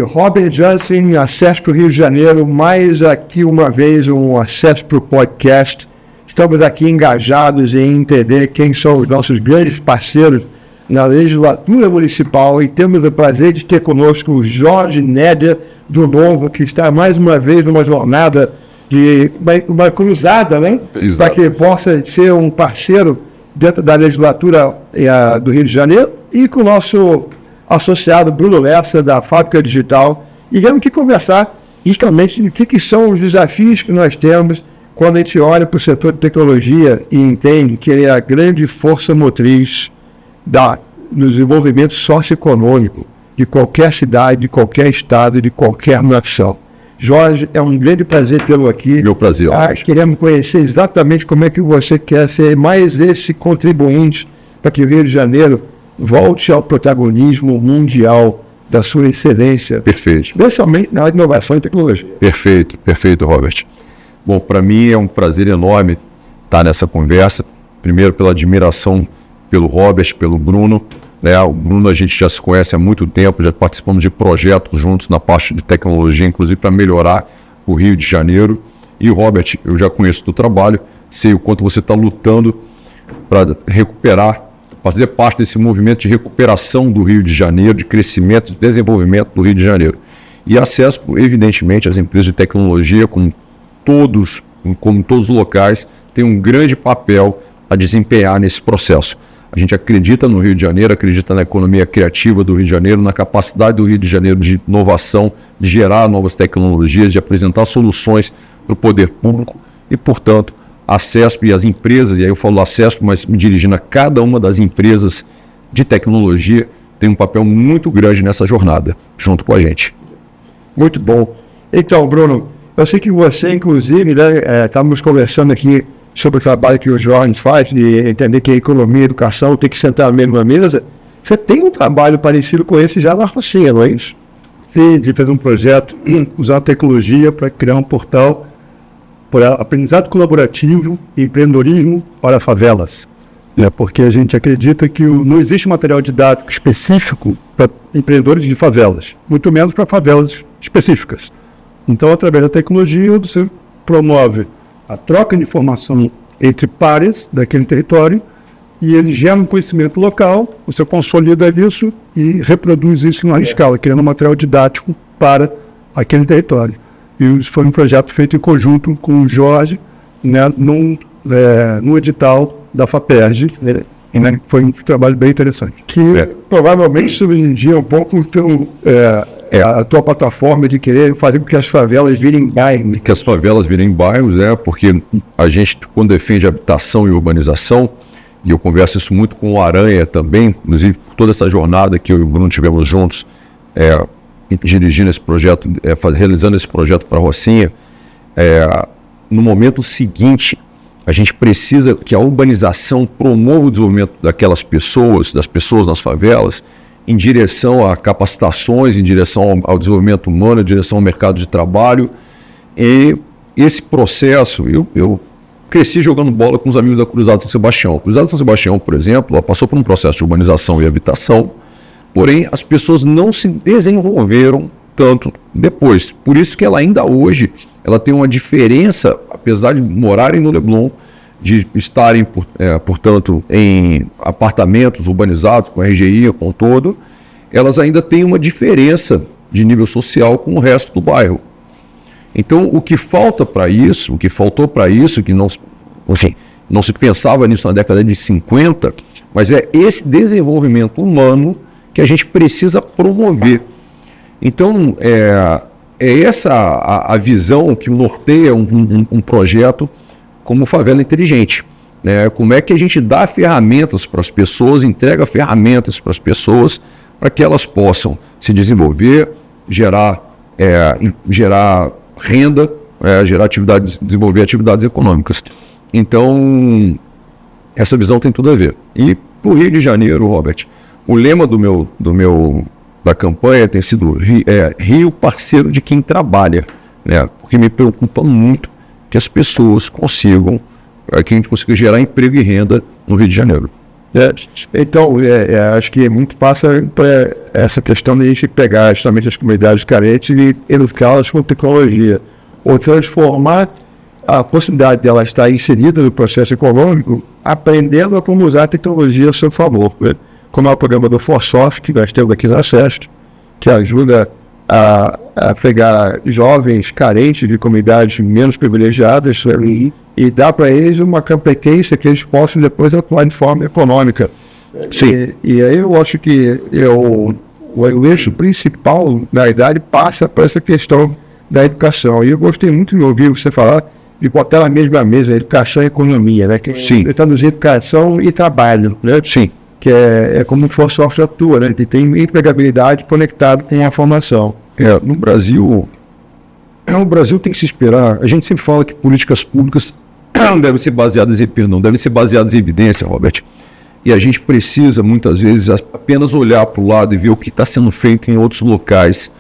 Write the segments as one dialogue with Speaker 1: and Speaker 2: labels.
Speaker 1: Robert Jansen, Acesso para o Rio de Janeiro, mais aqui uma vez um Acesso para o Podcast. Estamos aqui engajados em entender quem são os nossos grandes parceiros na legislatura municipal e temos o prazer de ter conosco o Jorge Néder do Novo, que está mais uma vez numa jornada de uma cruzada, né? Para que possa ser um parceiro dentro da legislatura do Rio de Janeiro, e com o nosso associado Bruno Lessa, da Fábrica Digital, e vamos aqui conversar justamente o que são os desafios que nós temos quando a gente olha para o setor de tecnologia e entende que ele é a grande força motriz no desenvolvimento socioeconômico de qualquer cidade, de qualquer estado, de qualquer nação. Jorge, é um grande prazer tê-lo aqui.
Speaker 2: Meu prazer.
Speaker 1: Queremos conhecer exatamente como é que você quer ser mais esse contribuinte para que o Rio de Janeiro volte ao protagonismo mundial da sua excelência.
Speaker 2: Perfeito.
Speaker 1: Especialmente na inovação e tecnologia.
Speaker 2: Perfeito, Robert. Bom, para mim é um prazer enorme estar nessa conversa. Primeiro pela admiração pelo Robert, pelo Bruno. O Bruno a gente já se conhece há muito tempo, já participamos de projetos juntos na parte de tecnologia, inclusive para melhorar o Rio de Janeiro. E o Robert, eu já conheço do trabalho, sei o quanto você está lutando para recuperar, fazer parte desse movimento de recuperação do Rio de Janeiro, de crescimento, de desenvolvimento do Rio de Janeiro. E acesso, evidentemente, às empresas de tecnologia, como todos os locais, tem um grande papel a desempenhar nesse processo. A gente acredita no Rio de Janeiro, acredita na economia criativa do Rio de Janeiro, na capacidade do Rio de Janeiro de inovação, de gerar novas tecnologias, de apresentar soluções para o poder público e, portanto, a CESP e as empresas, e aí eu falo a CESP, mas me dirigindo a cada uma das empresas de tecnologia, tem um papel muito grande nessa jornada, junto com a gente.
Speaker 1: Muito bom. Então, Bruno, eu sei que você, inclusive, estávamos conversando aqui sobre o trabalho que o Jorge faz, de entender que a economia e a educação tem que sentar na mesma mesa. Você tem um trabalho parecido com esse já na Rocinha, não é isso?
Speaker 3: Sim, de fazer um projeto, usar a tecnologia para criar um portal para aprendizado colaborativo e empreendedorismo para favelas. Porque a gente acredita que não existe material didático específico para empreendedores de favelas, muito menos para favelas específicas. Então, através da tecnologia, você promove a troca de informação entre pares daquele território e ele gera um conhecimento local, você consolida isso e reproduz isso em larga escala, criando um material didático para aquele território. E isso foi um projeto feito em conjunto com o Jorge, no edital da FAPERJ, foi um trabalho bem interessante.
Speaker 1: Que provavelmente subsidia um pouco a tua plataforma de querer fazer com que as favelas virem bairros.
Speaker 2: Que as favelas virem bairros, porque a gente, quando defende habitação e urbanização, e eu converso isso muito com o Aranha também, inclusive toda essa jornada que eu e o Bruno tivemos juntos, dirigindo esse projeto, realizando esse projeto para a Rocinha, no momento seguinte, a gente precisa que a urbanização promova o desenvolvimento das pessoas nas favelas, em direção a capacitações, em direção ao desenvolvimento humano, em direção ao mercado de trabalho. E esse processo, eu cresci jogando bola com os amigos da Cruzada São Sebastião. A Cruzada São Sebastião, por exemplo, ela passou por um processo de urbanização e habitação, porém as pessoas não se desenvolveram tanto depois. Por isso que ela ainda hoje ela tem uma diferença, apesar de morarem no Leblon, de estarem, portanto, em apartamentos urbanizados, com RGI, com todo, elas ainda têm uma diferença de nível social com o resto do bairro. Então, o que faltou para isso, que não se pensava nisso na década de 50, mas é esse desenvolvimento humano que a gente precisa promover. Então, é essa a visão que norteia um projeto como Favela Inteligente. Como é que a gente dá ferramentas para as pessoas, entrega ferramentas para as pessoas, para que elas possam se desenvolver, gerar renda, desenvolver atividades econômicas. Então, essa visão tem tudo a ver. E para o Rio de Janeiro, Robert, o lema do meu da campanha tem sido Rio parceiro de quem trabalha, né? Porque me preocupa muito que as pessoas consigam, que a gente consiga gerar emprego e renda no Rio de Janeiro.
Speaker 1: Então, acho que muito passa por essa questão de a gente pegar justamente as comunidades carentes e educá-las com tecnologia, ou transformar a possibilidade de ela estar inserida no processo econômico, aprendendo a como usar a tecnologia a seu favor, né? Como é o programa do ForSoft, que nós temos aqui na SEST, que ajuda a pegar jovens carentes de comunidades menos privilegiadas, né? E dá para eles uma competência que eles possam depois atuar de forma econômica.
Speaker 2: Sim.
Speaker 1: E aí eu acho que o eixo principal, na verdade, passa por essa questão da educação. E eu gostei muito de ouvir você falar de botar na mesma mesa educação e economia, né? Que
Speaker 2: Sim.
Speaker 1: traduzir educação e trabalho, né?
Speaker 2: Sim.
Speaker 1: Que é como o ForSoft atua, né? Que tem empregabilidade conectado com a formação.
Speaker 2: No Brasil, o Brasil tem que se esperar. A gente sempre fala que políticas públicas devem ser baseadas em evidência, Robert. E a gente precisa, muitas vezes, apenas olhar para o lado e ver o que está sendo feito em outros locais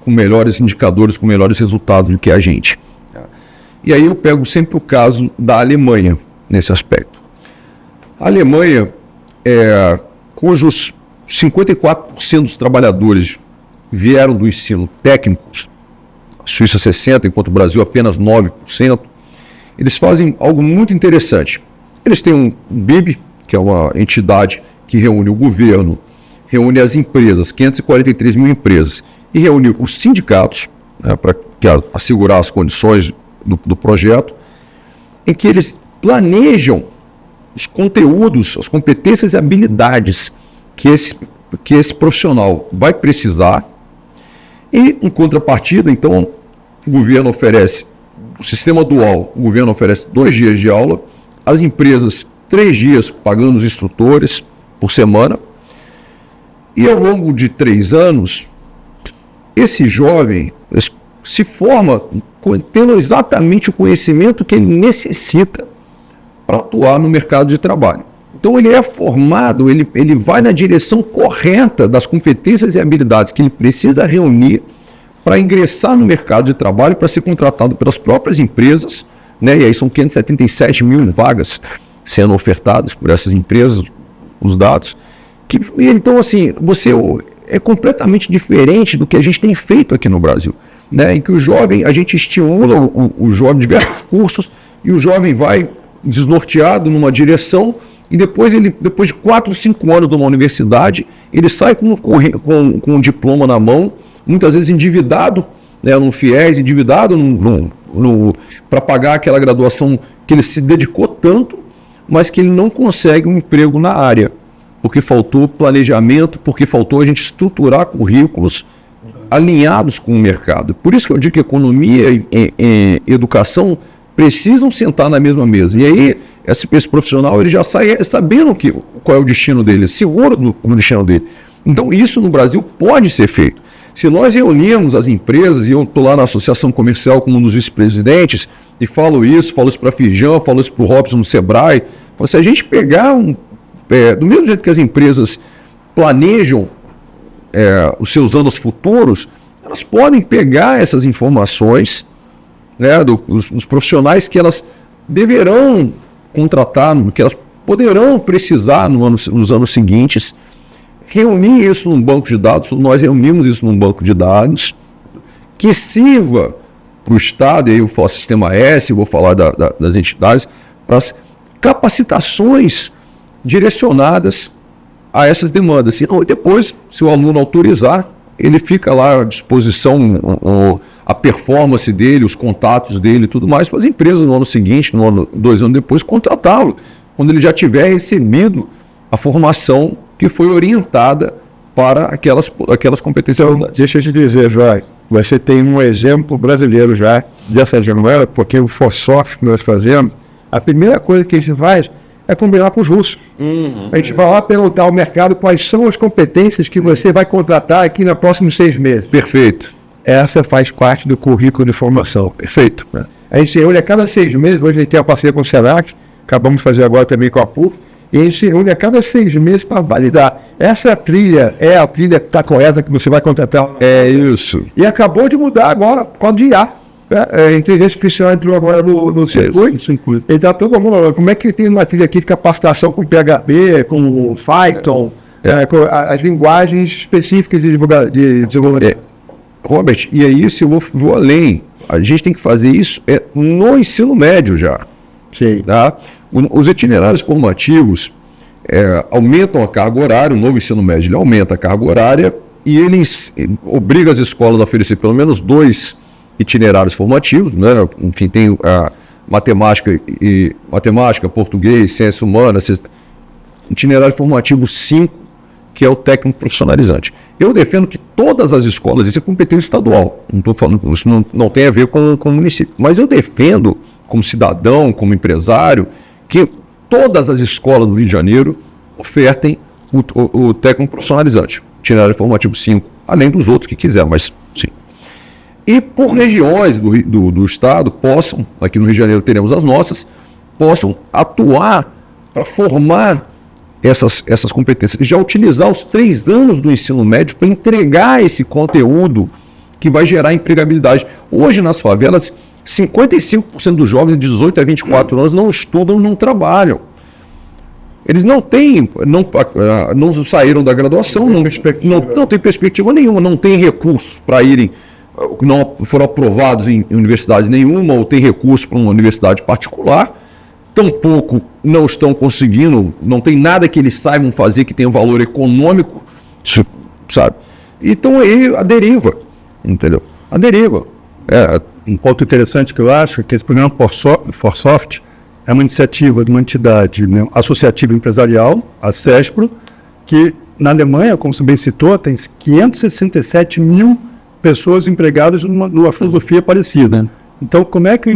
Speaker 2: com melhores indicadores, com melhores resultados do que a gente. E aí eu pego sempre o caso da Alemanha, nesse aspecto. A Alemanha, cujos 54% dos trabalhadores vieram do ensino técnico, a Suíça 60%, enquanto o Brasil apenas 9%, eles fazem algo muito interessante. Eles têm um BIB, que é uma entidade que reúne o governo, reúne as empresas, 543 mil empresas, e reúne os sindicatos, né, para assegurar as condições do projeto, em que eles planejam os conteúdos, as competências e habilidades que esse profissional vai precisar. E, em contrapartida, então, o governo oferece, o sistema dual, o governo oferece 2 dias de aula, as empresas 3 dias pagando os instrutores por semana, e ao longo de 3 anos, esse jovem se forma tendo exatamente o conhecimento que ele necessita para atuar no mercado de trabalho. Então ele é formado, ele vai na direção correta das competências e habilidades que ele precisa reunir para ingressar no mercado de trabalho, para ser contratado pelas próprias empresas, né? E aí são 577 mil vagas sendo ofertadas por essas empresas, os dados. Então, assim, é completamente diferente do que a gente tem feito aqui no Brasil, né? Em que o jovem, a gente estimula o jovem diversos cursos, e o jovem vai desnorteado numa direção, e depois de 4, 5 anos numa universidade, ele sai com um diploma na mão, muitas vezes endividado, né, num FIES, endividado para pagar aquela graduação que ele se dedicou tanto, mas que ele não consegue um emprego na área, porque faltou planejamento, porque faltou a gente estruturar currículos alinhados com o mercado. Por isso que eu digo que economia e educação precisam sentar na mesma mesa. E aí, esse profissional ele já sai sabendo qual é o destino dele, seguro do destino dele. Então, isso no Brasil pode ser feito. Se nós reunirmos as empresas, e eu estou lá na associação comercial como um dos vice-presidentes, e falo isso para a Firjan, falo isso para o Robson no Sebrae, se a gente pegar do mesmo jeito que as empresas planejam os seus anos futuros, elas podem pegar essas informações, né, dos profissionais que elas deverão contratar, que elas poderão precisar nos anos seguintes, reunir isso num banco de dados. Nós reunimos isso num banco de dados que sirva para o Estado, e aí eu falo Sistema S, vou falar das entidades, para as capacitações direcionadas a essas demandas. E depois, se o aluno autorizar, ele fica lá à disposição, a performance dele, os contatos dele e tudo mais, para as empresas no ano seguinte, 2 anos depois, contratá-lo, quando ele já tiver recebido a formação que foi orientada para aquelas competências.
Speaker 1: Então, deixa eu te dizer, Joy, você tem um exemplo brasileiro já dessa janela, porque o ForSoft que nós fazemos, a primeira coisa que a gente faz é combinar com os russos. A gente vai lá perguntar ao mercado quais são as competências que você vai contratar aqui nos próximos 6 meses.
Speaker 2: Perfeito.
Speaker 1: Essa faz parte do currículo de formação.
Speaker 2: Perfeito.
Speaker 1: A gente olha a cada 6 meses, hoje a gente tem a parceria com o Senac, acabamos de fazer agora também com a PUC, e a gente se reúne a cada 6 meses para validar. Essa trilha é a trilha que está correta, que você vai contratar.
Speaker 2: É isso.
Speaker 1: E acabou de mudar agora, por causa de IA. A inteligência artificial entrou agora no circuito. Então, todo mundo, como é que tem uma trilha aqui de capacitação com PHP, com Python, com as linguagens específicas de desenvolvimento?
Speaker 2: Robert, e é isso, eu vou além. A gente tem que fazer isso no ensino médio já.
Speaker 1: Sim.
Speaker 2: Tá? Os itinerários formativos aumentam a carga horária, o novo ensino médio ele aumenta a carga horária e ele obriga as escolas a oferecer pelo menos 2 itinerários formativos, né? Enfim, tem matemática, português, ciências humanas, itinerário formativo 5, que é o técnico profissionalizante. Eu defendo que todas as escolas, isso é competência estadual, não estou falando, isso não tem a ver com o município, mas eu defendo, como cidadão, como empresário, que todas as escolas do Rio de Janeiro ofertem o técnico profissionalizante, itinerário formativo 5, além dos outros que quiser, mas sim. E por regiões do estado possam, aqui no Rio de Janeiro teremos as nossas, possam atuar para formar essas competências, já utilizar os 3 anos do ensino médio para entregar esse conteúdo que vai gerar empregabilidade. Hoje nas favelas, 55% dos jovens de 18 a 24 anos não estudam, não trabalham. Eles não saíram da graduação, não têm perspectiva nenhuma, não têm recursos para irem, não foram aprovados em universidade nenhuma, ou têm recursos para uma universidade particular, tampouco não estão conseguindo, não tem nada que eles saibam fazer que tenha valor econômico, sabe? Então aí a deriva, entendeu? A deriva.
Speaker 3: Um ponto interessante que eu acho é que esse programa Forsoft é uma iniciativa de uma entidade, né, associativa empresarial, a CESPRO, que na Alemanha, como você bem citou, tem 567 mil pessoas empregadas numa filosofia parecida. Então, como é que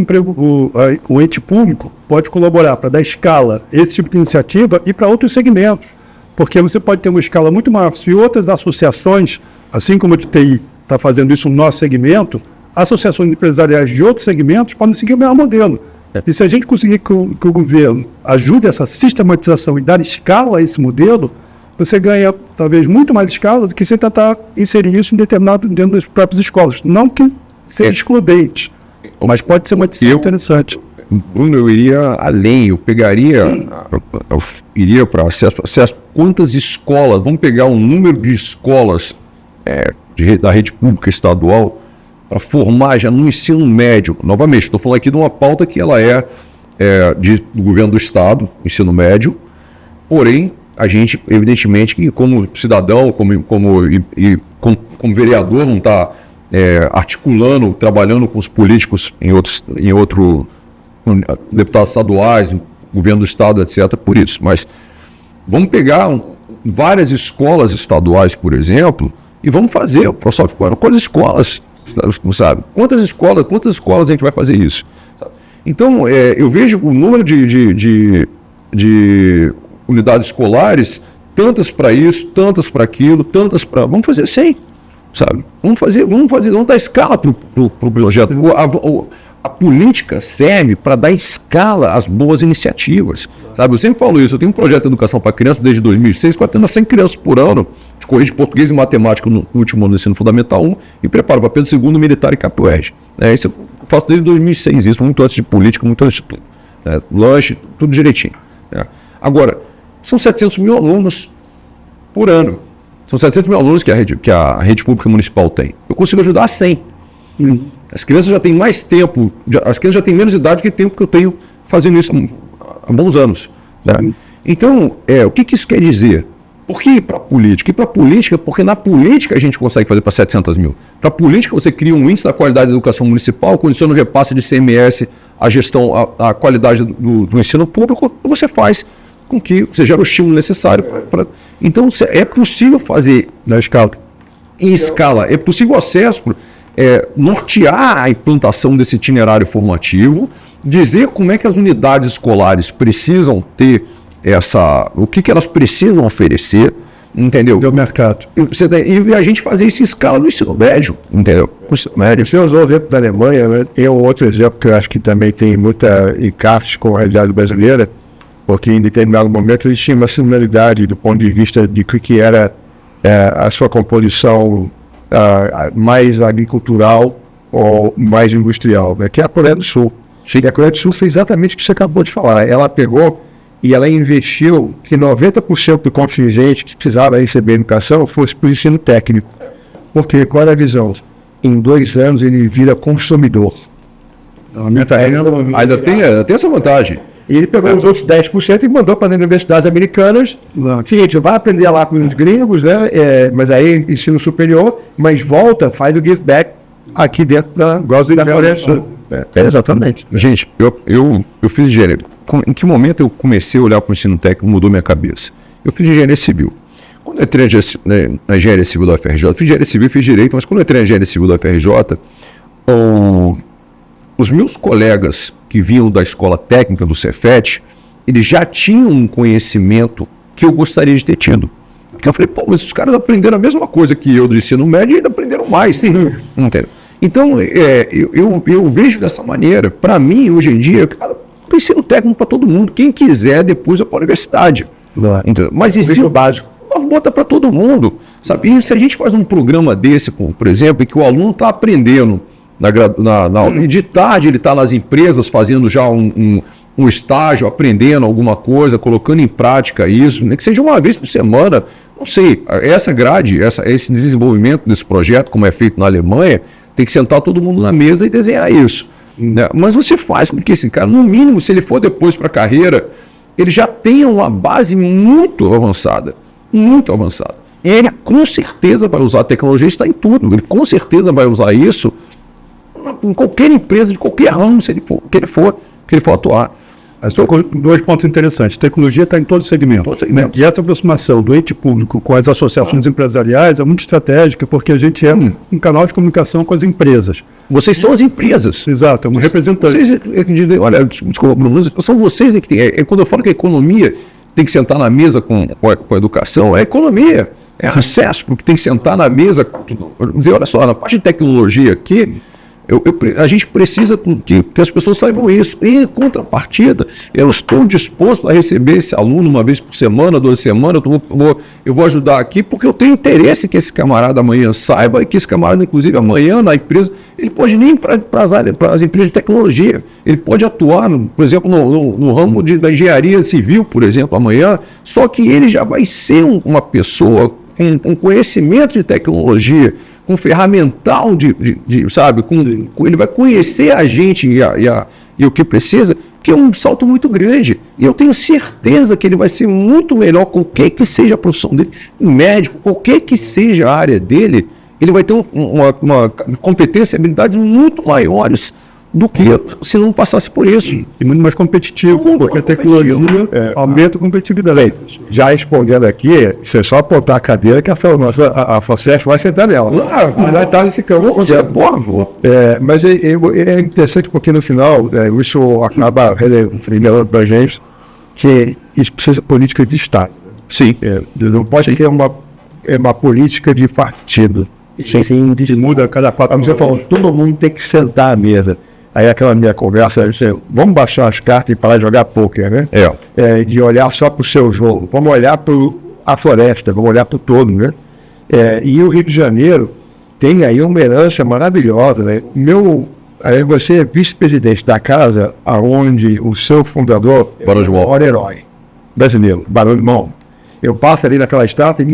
Speaker 3: o ente público pode colaborar para dar escala a esse tipo de iniciativa e para outros segmentos? Porque você pode ter uma escala muito maior. Se outras associações, assim como a de TI está fazendo isso no nosso segmento, associações empresariais de outros segmentos podem seguir o mesmo modelo. E se a gente conseguir que o governo ajude essa sistematização e dar escala a esse modelo, você ganha talvez muito mais escala do que você tentar inserir isso dentro das próprias escolas. Não que seja excludente, mas pode ser uma decisão interessante.
Speaker 2: Bruno, eu iria além, eu iria para acesso. Quantas escolas, vamos pegar um número de escolas da rede pública estadual para formar já no ensino médio. Novamente, estou falando aqui de uma pauta que ela do governo do estado, ensino médio, porém, a gente, evidentemente, que como cidadão, como vereador, não está articulando, trabalhando com os políticos em outro deputados estaduais, governo do estado, etc., por isso. Mas vamos pegar várias escolas estaduais, por exemplo, e vamos fazer, quantas escolas, sabe? Quantas escolas a gente vai fazer isso? Sabe? Então, eu vejo o número de unidades escolares, tantas para isso, tantas para aquilo, tantas para... Vamos fazer 100, sabe? Vamos dar escala para o projeto. A política serve para dar escala às boas iniciativas, sabe? Eu sempre falo isso, eu tenho um projeto de educação para crianças desde 2006, com até 100 crianças por ano, de corrigir de português e matemática no último ano do ensino fundamental 1 e preparo para Pedro II militar e Capoeirge. Isso eu faço desde 2006, isso muito antes de política, muito antes de tudo. Lanche, tudo direitinho. Agora, são 700 mil alunos por ano. São 700 mil alunos que a rede pública municipal tem. Eu consigo ajudar a 100. As crianças já têm mais tempo, as crianças já têm menos idade que o tempo que eu tenho fazendo isso há bons anos. Né? Então, o que isso quer dizer? Por que ir para a política? Ir para a política porque na política a gente consegue fazer para 700 mil. Para a política você cria um índice da qualidade da educação municipal, condiciona o repasse de CMS, a gestão, a qualidade do ensino público, você faz com que você gere o estímulo necessário para... Então, é possível fazer
Speaker 3: na escala.
Speaker 2: Em escala. É possível acesso, nortear a implantação desse itinerário formativo, dizer como é que as unidades escolares precisam ter o que elas precisam oferecer, entendeu?
Speaker 3: Do mercado.
Speaker 2: E a gente fazer isso em escala no ensino médio, entendeu? No ensino médio.
Speaker 1: Você usou o exemplo da Alemanha, né? Tem um outro exemplo que eu acho que também tem muita encaixe com a realidade brasileira. porque em determinado momento ele tinha uma similaridade do ponto de vista de que era a sua composição mais agricultural ou mais industrial, né? Que é a Coreia do Sul. E a Coreia do Sul fez exatamente o que você acabou de falar. Ela pegou e ela investiu que 90% do contingente que precisava receber educação fosse para o ensino técnico. Porque qual era a visão? Em 2 anos ele vira consumidor.
Speaker 2: Ainda tem essa vantagem.
Speaker 1: E ele pegou os outros 10% e mandou para as universidades americanas. Seguinte, vai aprender lá com os gringos, né? Mas aí ensino superior, mas volta, faz o give back aqui dentro da Coreia do Sul. Exatamente.
Speaker 2: Gente, eu fiz engenharia. Em que momento eu comecei a olhar para o ensino técnico, mudou minha cabeça? Eu fiz engenharia civil. Quando eu entrei na engenharia civil da UFRJ, fiz engenharia civil, fiz direito, mas quando eu entrei na engenharia civil da UFRJ, os meus colegas que vinham da escola técnica do Cefet, eles já tinham um conhecimento que eu gostaria de ter tido. Porque eu falei, pô, mas os caras aprenderam a mesma coisa que eu do ensino médio e ainda aprenderam mais. Entendeu? Então, eu vejo dessa maneira. Para mim, hoje em dia, cara, tem ensino técnico para todo mundo. Quem quiser, depois vai para a universidade. Entendeu? Mas ensino básico, bota para todo mundo. Sabe? E se a gente faz um programa desse, por exemplo, em que o aluno está aprendendo e de tarde ele está nas empresas fazendo já um estágio, aprendendo alguma coisa, colocando em prática isso, nem que seja uma vez por semana, não sei, essa grade, esse desenvolvimento desse projeto, como é feito na Alemanha, tem que sentar todo mundo na mesa e desenhar isso. Né? Mas você faz com que esse cara, no mínimo, se ele for depois para a carreira, ele já tenha uma base muito avançada. Muito avançada. Ele com certeza vai usar a tecnologia, está em tudo. Ele com certeza vai usar isso em qualquer empresa, de qualquer ramo, se ele for, que ele for atuar.
Speaker 3: São 2 pontos interessantes. A tecnologia está em todos os segmentos. E essa aproximação do ente público com as associações empresariais é muito estratégica, porque a gente é um canal de comunicação com as empresas.
Speaker 2: Vocês são as empresas.
Speaker 3: Exato, é um representante.
Speaker 2: Olha, desculpa, Bruno, são vocês que tem. Quando eu falo que a economia tem que sentar na mesa com a educação, é economia, é acesso, porque tem que sentar na mesa. Dizer, olha só, na parte de tecnologia aqui, a gente precisa que as pessoas saibam isso. E, em contrapartida, eu estou disposto a receber esse aluno uma vez por semana, 2 semanas, eu vou ajudar aqui, porque eu tenho interesse que esse camarada amanhã saiba, e que esse camarada, inclusive, amanhã na empresa, ele pode nem ir para as empresas de tecnologia, ele pode atuar, por exemplo, no ramo da engenharia civil, por exemplo, amanhã, só que ele já vai ser uma pessoa com conhecimento de tecnologia, com ferramental sabe, ele vai conhecer a gente e o que precisa, que é um salto muito grande. E eu tenho certeza que ele vai ser muito melhor, qualquer que seja a profissão dele, médico, qualquer que seja a área dele, ele vai ter uma competência e habilidades muito maiores do que se não passasse por isso.
Speaker 3: E muito mais competitivo, porque a tecnologia aumenta a competitividade.
Speaker 1: Já respondendo aqui, você só apontar a cadeira que a FACESP vai sentar nela. Mas vai estar nesse campo. Mas é interessante porque no final, isso acaba revelando para a gente que isso precisa de política de Estado.
Speaker 2: Sim.
Speaker 1: Não pode ter uma política de partido.
Speaker 3: Sim, muda cada 4 anos.
Speaker 1: Você falou, todo mundo tem que sentar à mesa. Aí aquela minha conversa, vamos baixar as cartas e parar de jogar pôquer, né? De olhar só para o seu jogo. Vamos olhar para a floresta, vamos olhar para o todo, né? E o Rio de Janeiro tem aí uma herança maravilhosa, né? Aí você é vice-presidente da casa onde o seu fundador é o maior herói brasileiro, Barão de Mão. Eu passo ali naquela estátua e me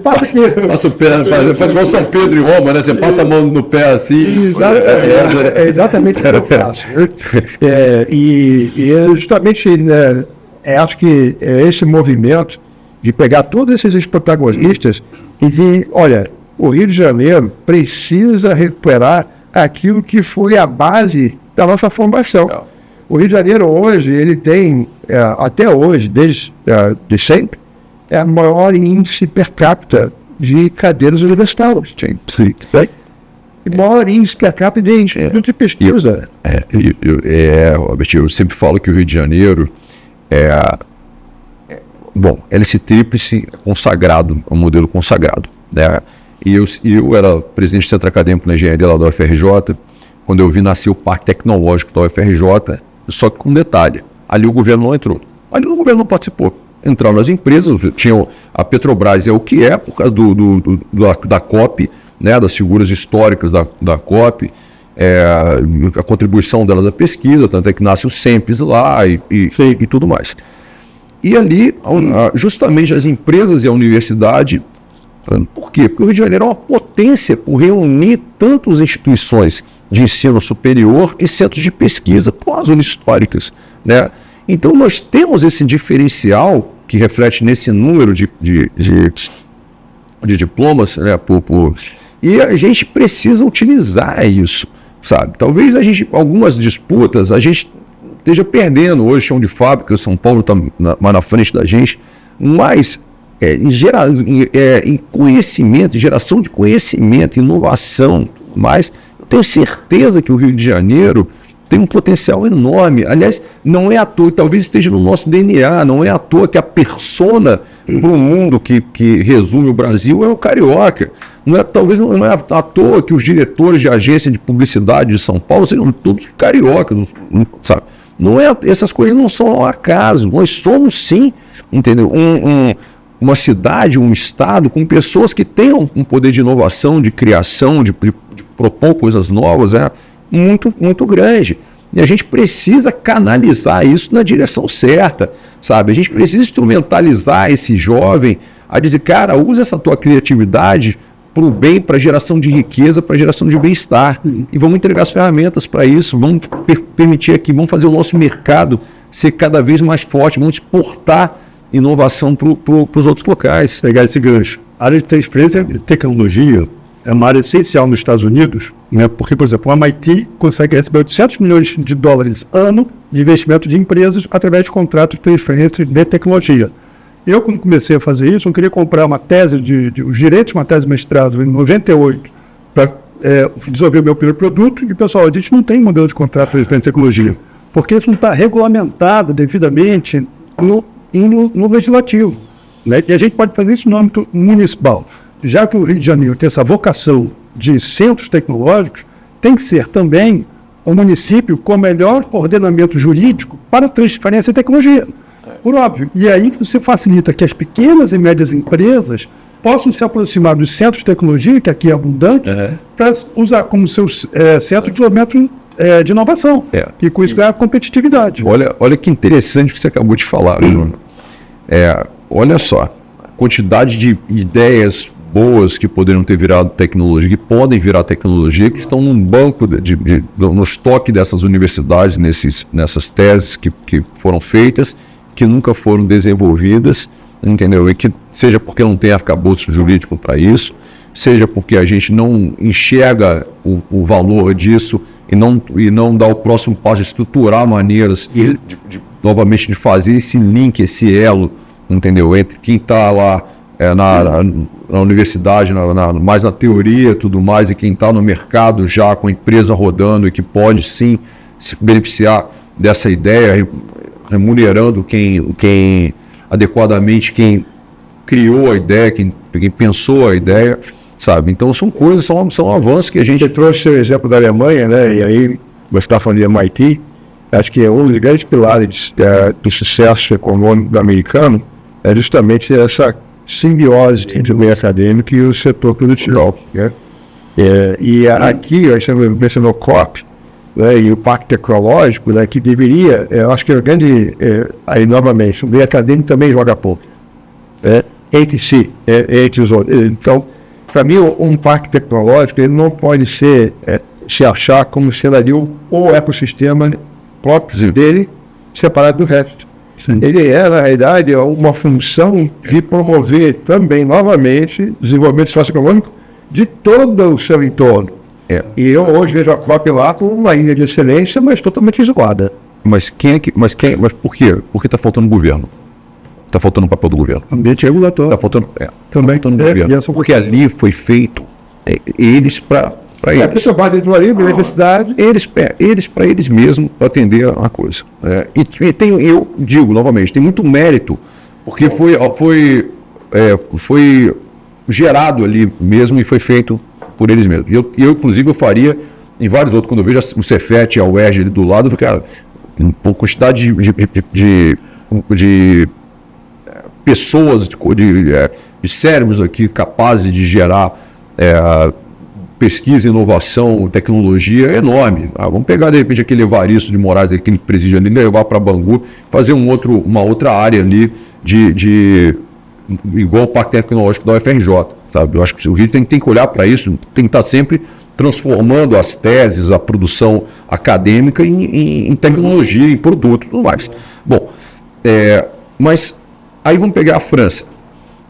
Speaker 2: Passa o pé, faz igual São Pedro em Roma, né? Você passa a mão no pé assim.
Speaker 1: É exatamente o que eu faço. E justamente, né, acho que esse movimento de pegar todos esses protagonistas e de, olha, o Rio de Janeiro precisa recuperar aquilo que foi a base da nossa formação. O Rio de Janeiro hoje, ele tem, até hoje, desde sempre, é o maior índice per capita de cadeiras universitárias.
Speaker 2: Sim.
Speaker 1: E maior índice per capita de instituto de pesquisa.
Speaker 2: Robert, eu sempre falo que o Rio de Janeiro bom, esse tríplice consagrado, é um modelo consagrado, né? E eu era presidente do Centro Acadêmico na Engenharia lá da UFRJ, quando eu vi nascer o Parque Tecnológico da UFRJ, Só que com detalhe, ali o governo não entrou. Ali o governo não participou. Entraram as empresas, tinham a Petrobras, é o que é, por causa da COP, né, das figuras históricas da COP, a contribuição delas à pesquisa, tanto é que nasce o SEMPES lá e tudo mais. E ali, justamente as empresas e a universidade, por quê? Porque o Rio de Janeiro é uma potência por reunir tantas instituições de ensino superior e centros de pesquisa, por razões históricas, né? Então nós temos esse diferencial que reflete nesse número de diplomas, né, e a gente precisa utilizar isso, sabe? Talvez algumas disputas a gente esteja perdendo hoje, chão de fábrica, São Paulo está mais na frente da gente, mas em conhecimento, geração de conhecimento, inovação, mas eu tenho certeza que o Rio de Janeiro tem um potencial enorme. Aliás, não é à toa, talvez esteja no nosso DNA, não é à toa que a persona para o mundo que resume o Brasil é o carioca. Talvez não é à toa que os diretores de agência de publicidade de São Paulo sejam todos cariocas, sabe? Essas coisas não são ao acaso. Nós somos, sim, entendeu? Uma cidade, um estado com pessoas que tenham um poder de inovação, de criação, de propor coisas novas, muito, muito grande. E a gente precisa canalizar isso na direção certa, sabe? A gente precisa instrumentalizar esse jovem a dizer, cara, usa essa tua criatividade para o bem, para a geração de riqueza, para a geração de bem-estar. E vamos entregar as ferramentas para isso, vamos permitir aqui, vamos fazer o nosso mercado ser cada vez mais forte, vamos exportar inovação para os outros locais.
Speaker 3: Pegar esse gancho. A área de transferência de tecnologia é uma área essencial nos Estados Unidos, né? Porque, por exemplo, o MIT consegue receber 800 milhões de dólares ano de investimento de empresas através de contratos de transferência de tecnologia. Eu, quando comecei a fazer isso, eu queria comprar uma tese os direitos de uma tese de mestrado em 98 para desenvolver o meu primeiro produto, e, pessoal, a gente não tem modelo de contrato de transferência de tecnologia, porque isso não está regulamentado devidamente no legislativo, né? E a gente pode fazer isso no âmbito municipal. Já que o Rio de Janeiro tem essa vocação de centros tecnológicos, tem que ser também um município com melhor ordenamento jurídico para transferência de tecnologia. Por óbvio. E aí você facilita que as pequenas e médias empresas possam se aproximar dos centros de tecnologia, que aqui é abundante, para usar como seu centro de desenvolvimento de inovação. E com isso ganhar competitividade.
Speaker 2: Olha que interessante que você acabou de falar, Bruno. Olha só, a quantidade de ideias boas que poderiam ter virado tecnologia, que podem virar tecnologia, que estão num banco, no estoque dessas universidades, nessas teses que foram feitas, que nunca foram desenvolvidas, entendeu? E que seja porque não tem arcabouço jurídico para isso, seja porque a gente não enxerga o valor disso e não dá o próximo passo de estruturar maneiras novamente de fazer esse link, esse elo, entendeu? Entre quem está lá na universidade, mais na teoria e tudo mais, e quem está no mercado já com a empresa rodando e que pode sim se beneficiar dessa ideia, remunerando adequadamente quem criou a ideia, quem pensou a ideia, sabe? Então são coisas, são avanços que a gente...
Speaker 1: Você trouxe o exemplo da Alemanha, né? E aí você está falando de MIT, acho que é um dos grandes pilares do sucesso econômico do americano é justamente essa simbiose entre o meio acadêmico e o setor produtivo, né? E aqui, a gente mencionou COP, né, e o Pacto Tecnológico, né, que deveria, eu acho que é grande, aí novamente, o meio acadêmico também joga pouco, entre si, entre os outros. Então, para mim, um Pacto Tecnológico ele não pode se achar como sendo ali o ecossistema próprio dele, separado do resto. Sim. Ele na realidade, uma função de promover também, novamente, o desenvolvimento socioeconômico de todo o seu entorno. E eu hoje vejo a COP lá como uma ilha de excelência, mas totalmente isolada.
Speaker 2: Mas por quê? Porque está faltando governo. Está faltando o papel do governo.
Speaker 3: Ambiente regulatório.
Speaker 2: Está faltando,
Speaker 3: também.
Speaker 2: Faltando governo. Porque ali foi feito eles para eles.
Speaker 1: Essa parte de universidade.
Speaker 2: Eles para eles mesmos atender a coisa. Eu digo novamente, tem muito mérito, porque foi gerado ali mesmo e foi feito por eles mesmos. E eu inclusive, eu faria em vários outros, quando eu vejo o Cefet e a UERJ ali do lado, eu falo, cara, Por quantidade de pessoas, de cérebros aqui capazes de gerar pesquisa, inovação, tecnologia é enorme. Vamos pegar, de repente, aquele Evaristo de Moraes, aquele presídio ali, levar para Bangu, fazer uma outra área ali igual o Parque Tecnológico da UFRJ. Sabe? Eu acho que o Rio tem que olhar para isso, tem que estar sempre transformando as teses, a produção acadêmica em tecnologia, em produto e tudo mais. Bom, mas aí vamos pegar a França.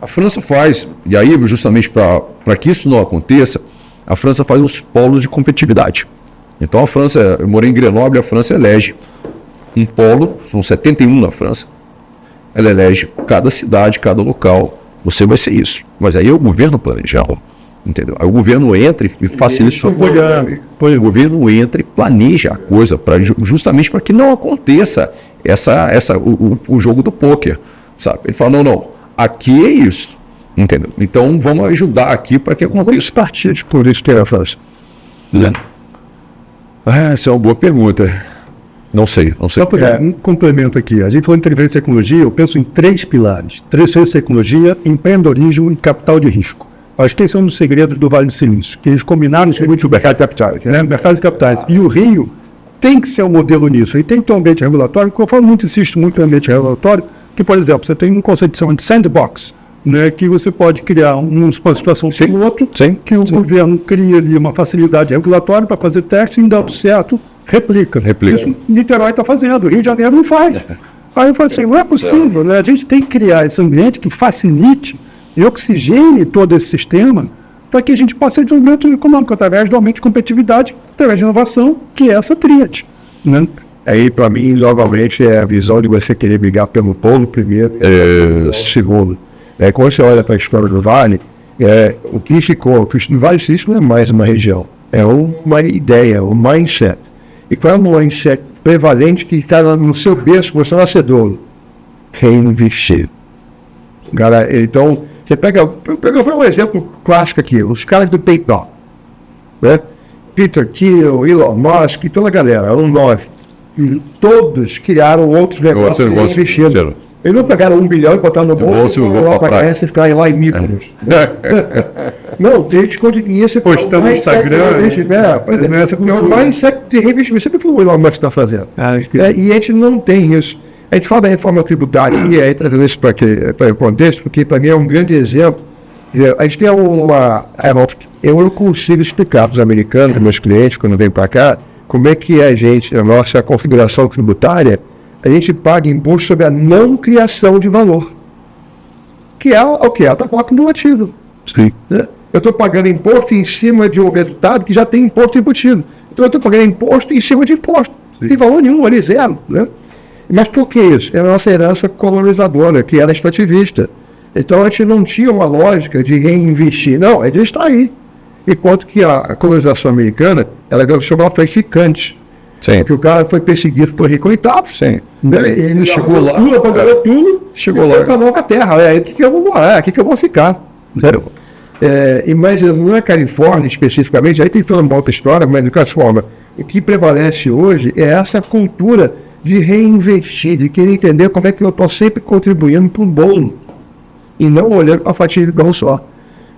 Speaker 2: A França faz, e aí justamente para que isso não aconteça, a França faz uns polos de competitividade. Então a França, eu morei em Grenoble, a França elege um polo, são 71 na França, ela elege cada cidade, cada local, você vai ser isso. Mas aí é o governo planeja, entendeu? Aí o governo entra e facilita. O governo entra e planeja a coisa justamente para que não aconteça o jogo do pôquer, sabe? Ele fala, não, aqui é isso, entendeu? Então vamos ajudar aqui para que aconteça.
Speaker 1: Quantos partidos políticos tem a França?
Speaker 2: Essa é uma boa pergunta. Não sei.
Speaker 3: Só para um complemento aqui. A gente falou em inteligência e tecnologia, eu penso em 3 pilares. Ciência e tecnologia, empreendedorismo e capital de risco. Acho que esse é um dos segredos do Vale do Silício, que eles combinaram o mercado de capitais. Mercado de capitais. E o Rio tem que ser um modelo nisso. E tem que ter um ambiente regulatório, porque eu falo muito, insisto muito no ambiente regulatório, que, por exemplo, você tem um conceito de chamado de sandbox, né, que você pode criar uma situação piloto, que o governo cria ali uma facilidade regulatória para fazer teste e, dando certo, replica. Isso Niterói está fazendo, o Rio de Janeiro não faz. Aí eu falo assim, não é possível, né? A gente tem que criar esse ambiente que facilite e oxigene todo esse sistema para que a gente possa ter desenvolvimento econômico através do aumento de competitividade, através de inovação, que é essa tríade, né?
Speaker 1: Aí, para mim, novamente, é a visão de você querer brigar pelo polo primeiro, segundo. Quando você olha para a história do Vale, o que ficou, o Vale do Silício não é mais uma região, é uma ideia, um mindset. E qual é o mindset prevalente que está no seu berço, você nascedor? Reinvestir. Cara, então, você pega um exemplo clássico aqui, os caras do PayPal, né? Peter Thiel, Elon Musk, toda a galera, 9. Todos criaram outros negócios investindo. Eles não pegaram 1 bilhão e botaram no bolso e foram lá para a e ficaram lá em Mykonos. Não, eles conseguiam se
Speaker 3: postando no Instagram.
Speaker 1: É o mindset de reinvestimento. Sempre que o Elon Musk está fazendo. E a gente não tem isso. A gente fala da reforma tributária, e aí trazendo isso para o contexto, porque para mim é um grande exemplo. A gente tem eu não consigo explicar para os americanos, meus clientes, quando vêm para cá, como é que a nossa configuração tributária, a gente paga imposto sobre a não criação de valor, que é o que? Ela está acumulativo.
Speaker 2: Sim.
Speaker 1: Eu estou pagando imposto em cima de um resultado que já tem imposto embutido. Então eu estou pagando imposto em cima de imposto. Não tem valor nenhum, ali zero. Né? Mas por que isso? É a nossa herança colonizadora, que era extrativista. Então a gente não tinha uma lógica de reinvestir. Não, é de extrair. Enquanto que a colonização americana, ela chamava traficante.
Speaker 2: Sim.
Speaker 1: Porque o cara foi perseguido por rico e tal.
Speaker 2: Sim.
Speaker 1: Ele chegou lá, pagou tudo, chegou lá para a nova terra. É aqui que eu vou morar, é aqui que eu vou ficar. Mas não é Califórnia especificamente, aí tem toda uma outra história, mas de qualquer forma, o que prevalece hoje é essa cultura de reinvestir, de querer entender como é que eu estou sempre contribuindo para o bolo e não olhando para a fatia de grão só.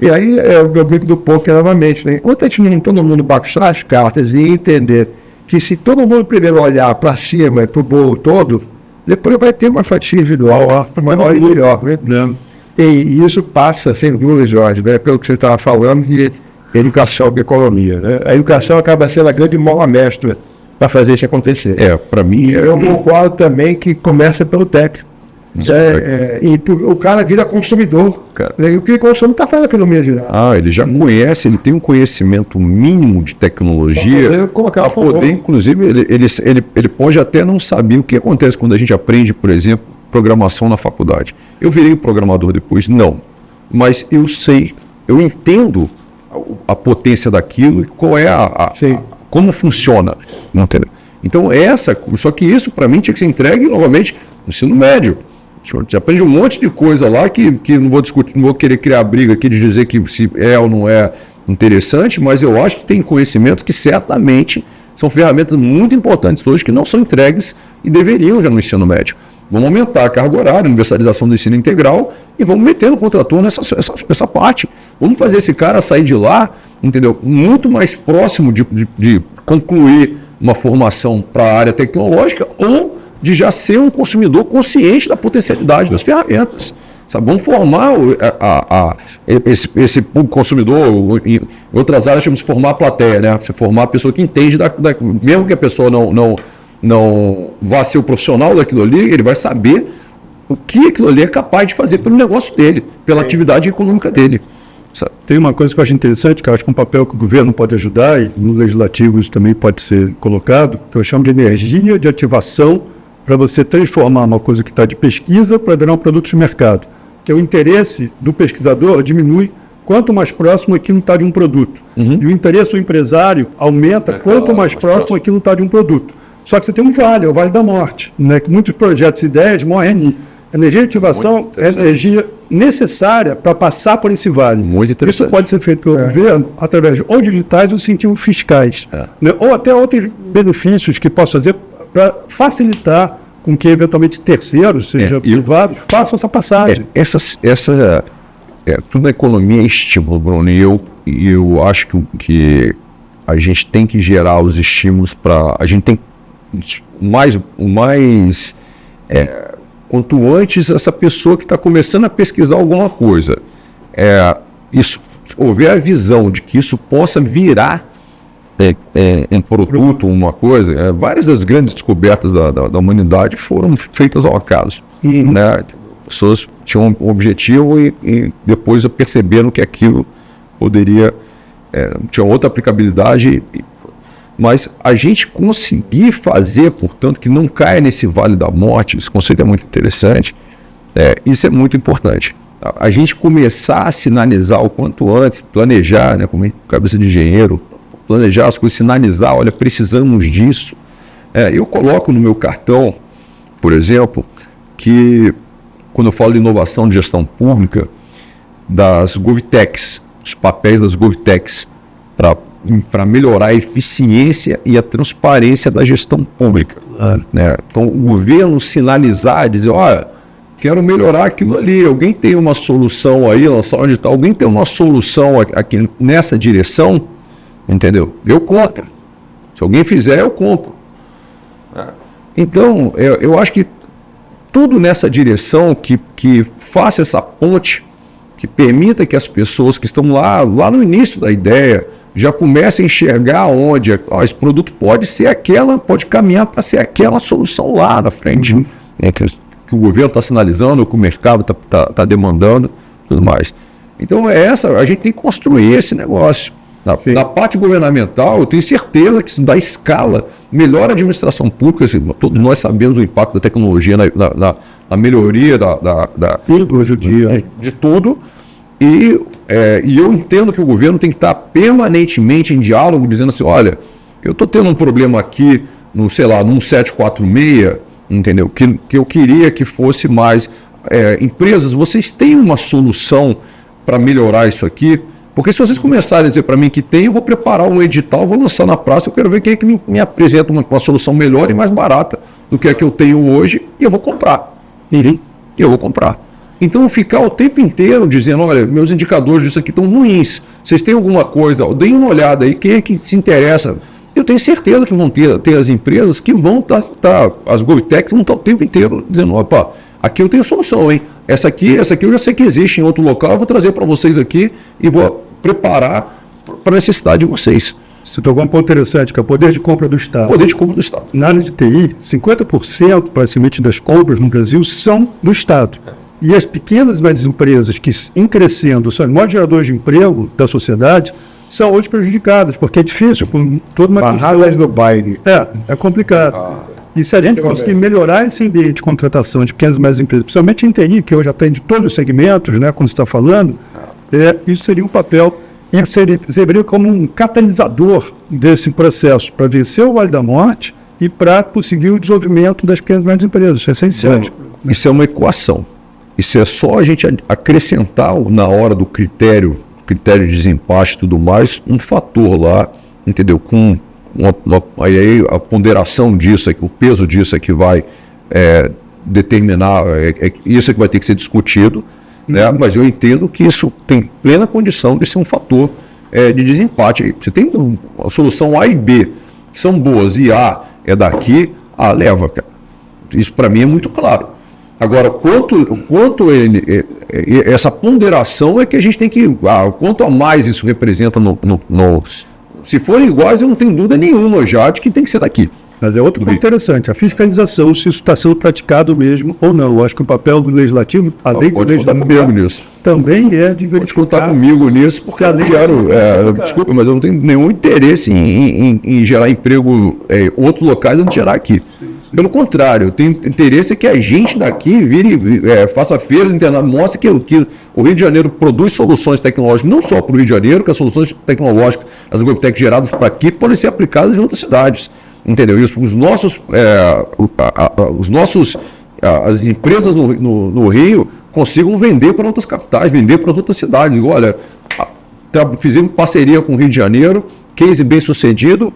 Speaker 1: E aí é o meu brinco do poker novamente, né? Enquanto a gente não todo mundo baixar as cartas e entender que se todo mundo primeiro olhar para cima e para o bolo todo, depois vai ter uma fatia individual maior e melhor, né? E isso passa, sem dúvida, Jorge, né? Pelo que você estava falando, de educação e economia, né? A educação acaba sendo a grande mola mestra para fazer isso acontecer.
Speaker 2: Para mim...
Speaker 1: Eu concordo também que começa pelo técnico. E o cara vira consumidor. E o que ele consome está fazendo a economia girar.
Speaker 2: Ele já conhece, ele tem um conhecimento mínimo de tecnologia. Para poder, inclusive, ele pode até não saber o que acontece quando a gente aprende, por exemplo, programação na faculdade. Eu virei programador depois? Não. Mas eu sei, eu entendo a potência daquilo e qual é como funciona. Entendeu? Então, só que isso, para mim, tinha que ser entregue novamente no ensino médio. Você aprende um monte de coisa lá que não vou discutir, não vou querer criar briga aqui de dizer que se é ou não é interessante, mas eu acho que tem conhecimentos que certamente são ferramentas muito importantes hoje que não são entregues e deveriam já no ensino médio. Vamos aumentar a carga horária, universalização do ensino integral e vamos meter no contraturno essa parte. Vamos fazer esse cara sair de lá, entendeu? Muito mais próximo de concluir uma formação para a área tecnológica ou de já ser um consumidor consciente da potencialidade das ferramentas. Sabe? Vamos formar esse público consumidor. Em outras áreas, chamamos de formar a plateia, né? Você formar a pessoa que entende, mesmo que a pessoa não vá ser o profissional daquilo ali, ele vai saber o que aquilo ali é capaz de fazer pelo negócio dele, pela atividade econômica dele. Sabe?
Speaker 3: Tem uma coisa que eu acho interessante, que eu acho que é um papel que o governo pode ajudar, e no legislativo isso também pode ser colocado, que eu chamo de energia de ativação para você transformar uma coisa que está de pesquisa para virar um produto de mercado. Que é o interesse do pesquisador diminui quanto mais próximo aquilo está de um produto. E o interesse do empresário aumenta quanto mais próximo aquilo está de um produto. Só que você tem um vale, é o Vale da Morte, né? Que muitos projetos e ideias morrem ali. Energia de ativação é energia necessária para passar por esse vale.
Speaker 2: Muito interessante.
Speaker 3: Isso pode ser feito pelo governo através de ou digitais ou incentivos fiscais, né? Ou até outros benefícios que possa fazer para facilitar com que eventualmente terceiros, seja privados, façam essa passagem.
Speaker 2: Tudo na economia é estímulo, Bruno, e eu acho que a gente tem que gerar os estímulos para... A gente tem quanto antes essa pessoa que está começando a pesquisar alguma coisa, houver a visão de que isso possa virar um produto, uma coisa, várias das grandes descobertas da humanidade foram feitas ao acaso. Né? As pessoas tinham um objetivo e depois perceberam que aquilo poderia... tinha outra aplicabilidade... Mas a gente conseguir fazer, portanto, que não caia nesse vale da morte, esse conceito é muito interessante, isso é muito importante. A gente começar a sinalizar o quanto antes, planejar, né, como cabeça de engenheiro, planejar as coisas, sinalizar, olha, precisamos disso. Eu coloco no meu cartão, por exemplo, que quando eu falo de inovação de gestão pública, das GovTechs, os papéis das GovTechs, para melhorar a eficiência e a transparência da gestão pública. Né? Então, o governo sinalizar, dizer, olha, quero melhorar aquilo ali, alguém tem uma solução aí, lançar onde está, alguém tem uma solução aqui nessa direção, entendeu? Eu compro. Se alguém fizer, eu compro. Então, eu acho que tudo nessa direção que faça essa ponte, que permita que as pessoas que estão lá no início da ideia, já começa a enxergar onde esse produto pode caminhar para ser aquela solução lá na frente, que o governo está sinalizando, que o mercado está demandando, tudo mais. Então a gente tem que construir esse negócio. Na parte governamental, eu tenho certeza que isso dá escala, melhora a administração pública, assim, todos nós sabemos o impacto da tecnologia na melhoria de tudo. E eu entendo que o governo tem que estar permanentemente em diálogo, dizendo assim, olha, eu estou tendo um problema aqui, num 746, entendeu? Que eu queria que fosse mais... empresas, vocês têm uma solução para melhorar isso aqui? Porque se vocês começarem a dizer para mim que tem, eu vou preparar um edital, vou lançar na praça, eu quero ver quem é que me apresenta uma solução melhor e mais barata do que a que eu tenho hoje, e eu vou comprar. Eu vou comprar. Então, ficar o tempo inteiro dizendo, olha, meus indicadores disso aqui estão ruins, vocês têm alguma coisa, deem uma olhada aí, quem é que se interessa? Eu tenho certeza que vão ter as empresas que vão as GovTechs vão estar o tempo inteiro dizendo, opa, aqui eu tenho solução, hein? Essa aqui eu já sei que existe em outro local, eu vou trazer para vocês aqui e vou preparar para a necessidade de vocês.
Speaker 3: Você tocou um ponto interessante, que é o poder de compra do Estado.
Speaker 2: Poder de compra do Estado.
Speaker 3: Na área de TI, 50% praticamente das compras no Brasil são do Estado. E as pequenas e médias empresas que, em crescendo, são os maiores geradores de emprego da sociedade, são hoje prejudicadas, porque é difícil, com toda uma
Speaker 1: barradas do baile.
Speaker 3: É complicado. E se a gente conseguir melhorar esse ambiente de contratação de pequenas e médias empresas, principalmente em TI, que hoje atende todos os segmentos, né, como você está falando, isso seria um papel, e serviria como um catalisador desse processo, para vencer o Vale da Morte e para conseguir o desenvolvimento das pequenas e médias empresas. É essencial.
Speaker 2: Isso é uma equação. Isso é só a gente acrescentar na hora do critério critério de desempate e tudo mais, um fator lá, entendeu? Com aí a ponderação disso, o peso disso é que vai determinar, isso é que vai ter que ser discutido, né? Mas eu entendo que isso tem plena condição de ser um fator de desempate. Você tem a solução A e B, que são boas, e A é daqui, A leva, cara. Isso para mim é muito claro. Agora, quanto essa ponderação é que a gente tem que... quanto a mais isso representa se forem iguais, eu não tenho dúvida nenhuma já de que tem que ser daqui.
Speaker 3: Mas é outro ponto interessante, a fiscalização, se isso está sendo praticado mesmo ou não. Eu acho que o papel do legislativo, além do legislativo,
Speaker 2: nisso.
Speaker 3: Também é de verificar.
Speaker 2: Pode contar comigo nisso, porque eu quero, desculpa, mas eu não tenho nenhum interesse em gerar emprego em outros locais antes de gerar aqui. Pelo contrário, eu tenho interesse que a gente daqui faça feiras internacionais, mostre que o Rio de Janeiro produz soluções tecnológicas, não só para o Rio de Janeiro, que as soluções tecnológicas, as GovTech geradas para aqui, podem ser aplicadas em outras cidades. Entendeu? Isso, as empresas no Rio consigam vender para outras capitais, vender para outras cidades. Olha, fizemos parceria com o Rio de Janeiro, case bem sucedido,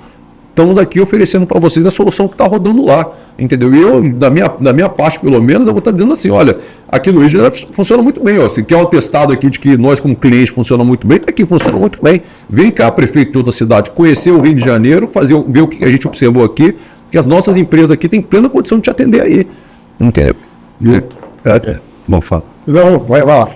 Speaker 2: estamos aqui oferecendo para vocês a solução que está rodando lá, entendeu? E eu, da minha parte, pelo menos, eu vou estar dizendo assim, olha, aqui no Rio de Janeiro funciona muito bem, ó, se quer um atestado aqui de que nós como cliente funciona muito bem, aqui funciona muito bem. Vem cá, prefeito de outra cidade, conhecer o Rio de Janeiro, ver o que a gente observou aqui, que as nossas empresas aqui têm plena condição de te atender aí, entendeu?
Speaker 3: Bom, fala.
Speaker 1: Não, vai lá.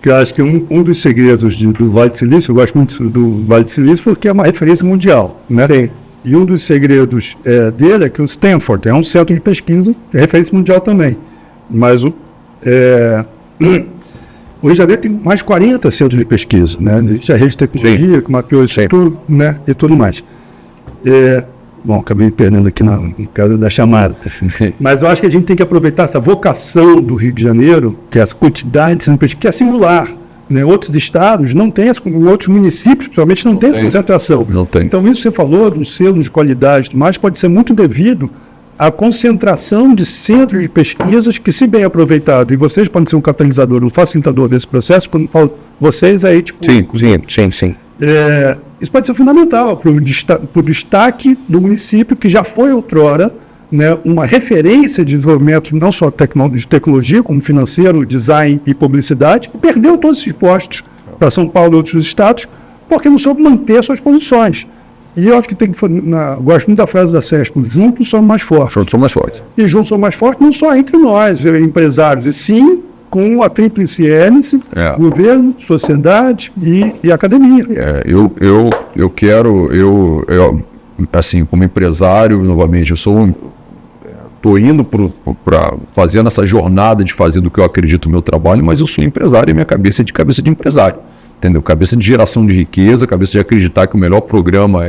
Speaker 3: Que eu acho que um dos segredos do Vale do Silício, eu gosto muito do Vale do Silício porque é uma referência mundial, né?
Speaker 1: Sim.
Speaker 3: E um dos segredos dele é que o Stanford é um centro de pesquisa, é referência mundial também. Mas o Rio de Janeiro tem mais 40 centros de pesquisa, né? Existe a rede de tecnologia, que mapeou isso tudo, né? E tudo mais. Bom, acabei me perdendo aqui no caso da chamada. Mas eu acho que a gente tem que aproveitar essa vocação do Rio de Janeiro, que é essa quantidade de centros de pesquisa, que é singular. Né? Outros estados não têm, outros municípios, principalmente, não têm essa concentração.
Speaker 2: Não tem.
Speaker 3: Então, isso que você falou, do selo de qualidade e tudo mais, pode ser muito devido à concentração de centros de pesquisas que, se bem aproveitado, e vocês podem ser um catalisador, um facilitador desse processo, quando eu falo vocês aí, tipo...
Speaker 2: Sim.
Speaker 3: Isso pode ser fundamental para o destaque do município, que já foi outrora, né, uma referência de desenvolvimento não só de tecnologia, como financeiro, design e publicidade, e perdeu todos esses postos para São Paulo e outros estados, porque não soube manter suas posições. E eu acho que gosto muito da frase da CESP, juntos somos mais fortes.
Speaker 2: Juntos somos mais fortes.
Speaker 3: E juntos somos mais fortes não só entre nós, empresários, e sim com a tríplice hélice, governo, sociedade e academia.
Speaker 2: Eu quero, assim, como empresário, novamente, eu estou indo para fazendo essa jornada de fazer do que eu acredito no meu trabalho, mas eu sou empresário e minha cabeça é de cabeça de empresário, entendeu? Cabeça de geração de riqueza, cabeça de acreditar que o melhor programa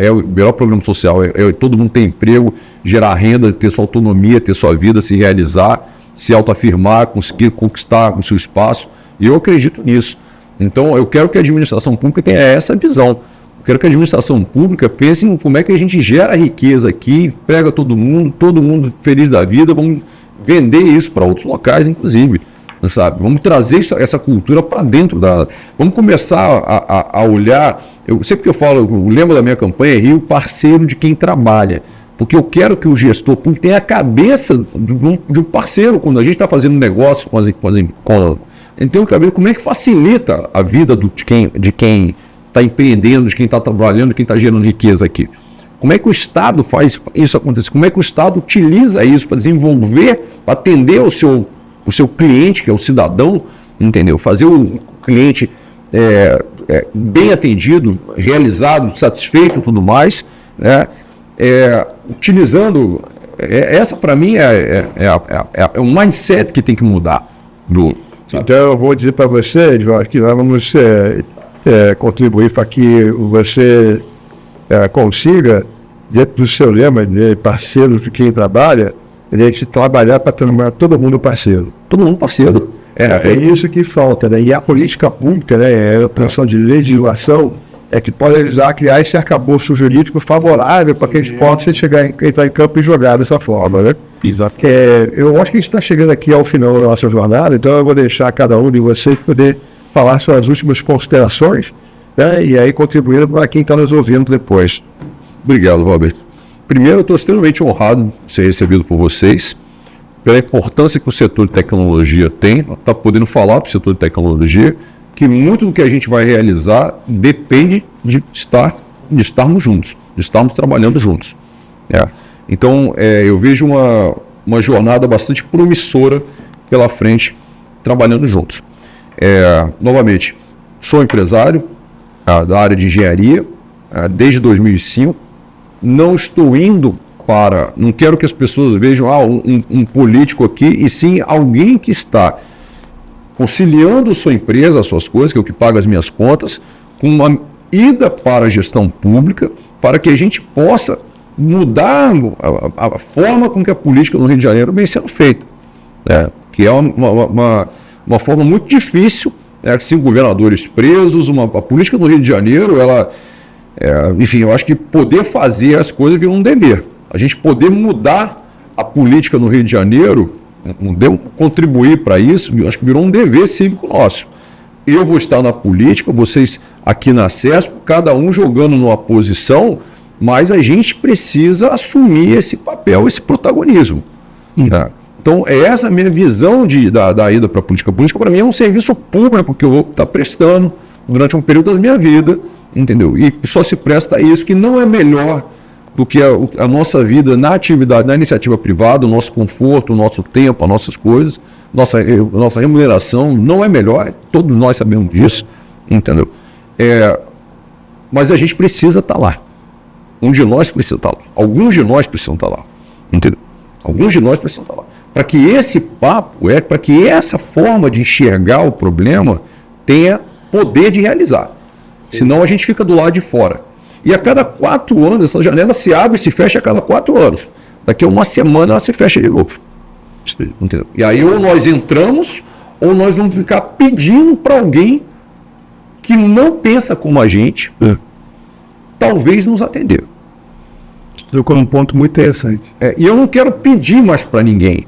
Speaker 2: social é todo mundo ter emprego, gerar renda, ter sua autonomia, ter sua vida, se realizar, se autoafirmar, conseguir conquistar o seu espaço, e eu acredito nisso. Então, eu quero que a administração pública tenha essa visão. Quero que a administração pública pense em como é que a gente gera riqueza aqui, emprega todo mundo feliz da vida, vamos vender isso para outros locais, inclusive, sabe? Vamos trazer essa cultura para dentro Vamos começar a olhar... Sempre que eu falo, o lema da minha campanha é Rio, parceiro de quem trabalha. Porque eu quero que o gestor público tenha a cabeça de um parceiro, quando a gente está fazendo negócio então, como é que facilita a vida de quem está empreendendo, de quem está trabalhando, de quem está gerando riqueza aqui. Como é que o Estado faz isso acontecer? Como é que o Estado utiliza isso para desenvolver, para atender o seu cliente, que é o cidadão, entendeu? Fazer o cliente bem atendido, realizado, satisfeito e tudo mais, né? Utilizando... essa, para mim, é o mindset que tem que mudar.
Speaker 1: Então, eu vou dizer para você, Jorge, que nós vamos contribuir para que você consiga, dentro do seu lema de parceiro de quem trabalha, a gente trabalhar para tornar todo mundo parceiro.
Speaker 2: Todo mundo parceiro.
Speaker 1: É isso que falta, né? E a política pública, né, a questão de legislação, que pode ajudar a criar esse arcabouço jurídico favorável para que a gente possa entrar em campo e jogar dessa forma, né?
Speaker 3: Exato.
Speaker 1: Eu acho que a gente está chegando aqui ao final da nossa jornada, então eu vou deixar cada um de vocês poder falar suas últimas considerações né? E aí contribuindo para quem está nos ouvindo depois.
Speaker 2: Obrigado, Robert. Primeiro, eu estou extremamente honrado de ser recebido por vocês, pela importância que o setor de tecnologia tem, está podendo falar para o setor de tecnologia, que muito do que a gente vai realizar depende de estarmos juntos, de estarmos trabalhando juntos. Então, eu vejo uma jornada bastante promissora pela frente, trabalhando juntos. Novamente, sou empresário da área de engenharia desde 2005, não estou indo não quero que as pessoas vejam um político aqui, e sim alguém que está conciliando sua empresa, as suas coisas, que é o que paga as minhas contas, com uma ida para a gestão pública, para que a gente possa mudar a forma com que a política no Rio de Janeiro vem sendo feita. Que é uma forma muito difícil, sem governadores presos, a política no Rio de Janeiro, enfim, eu acho que poder fazer as coisas virou um dever. A gente poder mudar a política no Rio de Janeiro, contribuir para isso, eu acho que virou um dever cívico nosso. Eu vou estar na política, vocês aqui na CESP, cada um jogando numa posição, mas a gente precisa assumir esse papel, esse protagonismo. Então, essa a minha visão da ida para a política. A política, para mim, é um serviço público que eu vou estar prestando durante um período da minha vida, entendeu? E só se presta a isso, que não é melhor do que a nossa vida na atividade, na iniciativa privada, o nosso conforto, o nosso tempo, as nossas coisas, nossa remuneração não é melhor, todos nós sabemos disso, entendeu? Mas a gente precisa estar lá. Um de nós precisa estar lá. Alguns de nós precisam estar lá, entendeu? Alguns de nós precisam estar lá. Para que esse papo, para que essa forma de enxergar o problema tenha poder de realizar. Senão a gente fica do lado de fora. E a cada 4 anos, essa janela se abre e se fecha a cada 4 anos. Daqui a uma semana ela se fecha de novo. Entendeu? E aí ou nós entramos, ou nós vamos ficar pedindo para alguém que não pensa como a gente, talvez nos atender.
Speaker 3: Você tocou um ponto muito interessante.
Speaker 2: E eu não quero pedir mais para ninguém.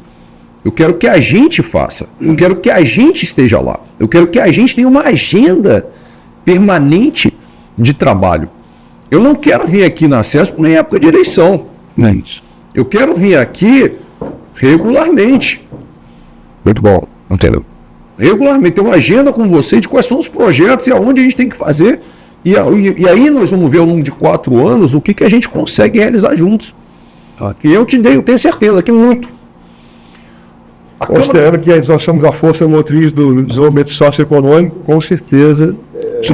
Speaker 2: Eu quero que a gente faça. Eu quero que a gente esteja lá. Eu quero que a gente tenha uma agenda permanente de trabalho. Eu não quero vir aqui na CESP em época de eleição. Eu quero vir aqui regularmente. Muito bom, entendeu? Regularmente, ter uma agenda com você de quais são os projetos e aonde a gente tem que fazer. E aí nós vamos ver ao longo de 4 anos o que a gente consegue realizar juntos. E eu tenho certeza que muito.
Speaker 1: Considerando que nós somos a força motriz do desenvolvimento socioeconômico, com certeza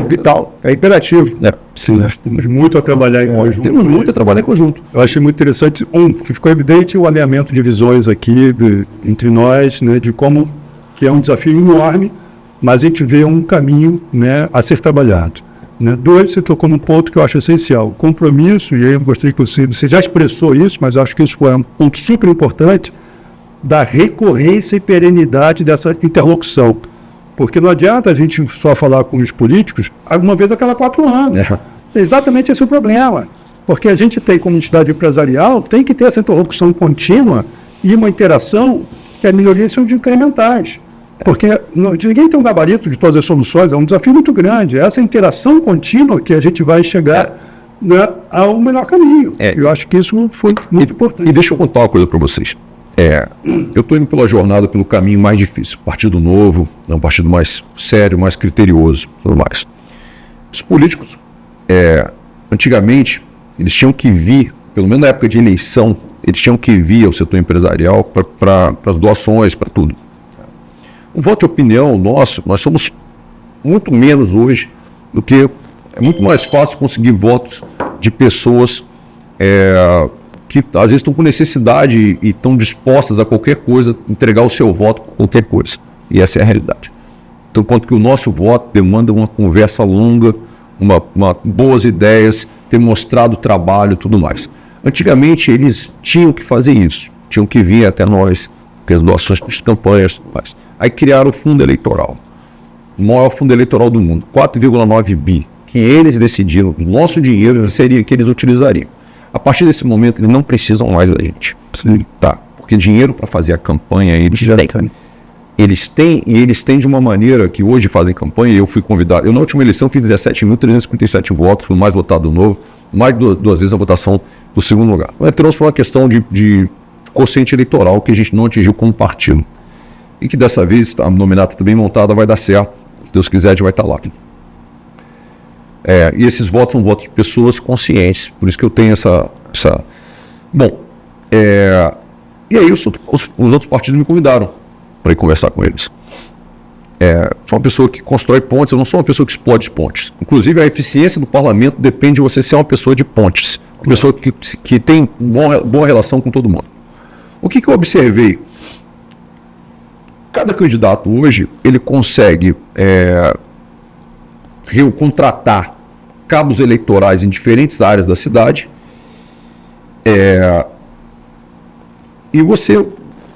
Speaker 1: vital, é imperativo.
Speaker 3: Sim, nós temos muito a trabalhar em conjunto.
Speaker 2: Temos muito a trabalhar em conjunto.
Speaker 3: Eu achei muito interessante, que ficou evidente o alinhamento de visões aqui entre nós, né, de como que é um desafio enorme, mas a gente vê um caminho, né, a ser trabalhado. 2, você tocou num ponto que eu acho essencial, o compromisso, e aí eu gostaria que você já expressou isso, mas acho que isso foi um ponto super importante, da recorrência e perenidade dessa interlocução. Porque não adianta a gente só falar com os políticos alguma vez a cada 4 anos. Exatamente esse é o problema. Porque a gente tem, como entidade empresarial, tem que ter essa interlocução contínua e uma interação que as melhorias são incrementais. Porque ninguém tem um gabarito de todas as soluções, é um desafio muito grande. Essa interação contínua que a gente vai chegar ao melhor caminho. Eu acho que isso foi muito importante.
Speaker 2: E deixa eu contar uma coisa para vocês. Eu estou indo pela jornada, pelo caminho mais difícil. Partido Novo, é um partido mais sério, mais criterioso, tudo mais. Os políticos, antigamente, eles tinham que vir, pelo menos na época de eleição, eles tinham que vir ao setor empresarial para as doações, para tudo. O voto de opinião nosso, nós somos muito menos hoje do que... É muito mais fácil conseguir votos de pessoas que às vezes estão com necessidade e estão dispostas a qualquer coisa, entregar o seu voto por qualquer coisa. E essa é a realidade. Então, quanto que o nosso voto demanda uma conversa longa, boas ideias, ter mostrado trabalho e tudo mais. Antigamente, eles tinham que fazer isso. Tinham que vir até nós, porque as doações para as campanhas e tudo mais. Aí criaram o fundo eleitoral. O maior fundo eleitoral do mundo. 4,9 bi. Que eles decidiram, o nosso dinheiro seria que eles utilizariam. A partir desse momento, eles não precisam mais da gente.
Speaker 3: Sim.
Speaker 2: Tá? Porque dinheiro para fazer a campanha eles já têm. eles têm de uma maneira que hoje fazem campanha, e eu fui convidado. Eu, na última eleição, fiz 17.357 votos, fui o mais votado do Novo, mais de duas vezes a votação do segundo lugar. Mas trouxe para uma questão de quociente eleitoral que a gente não atingiu como partido. E que dessa vez a nominata está bem montada, vai dar certo. Se Deus quiser, a gente vai estar lá. E esses votos são votos de pessoas conscientes, por isso que eu tenho essa... Bom, e aí os outros partidos me convidaram para ir conversar com eles. Sou uma pessoa que constrói pontes, eu não sou uma pessoa que explode pontes. Inclusive, a eficiência do parlamento depende de você ser uma pessoa de pontes, uma pessoa que tem boa relação com todo mundo. O que eu observei? Cada candidato hoje, ele consegue contratar cabos eleitorais em diferentes áreas da cidade, e você,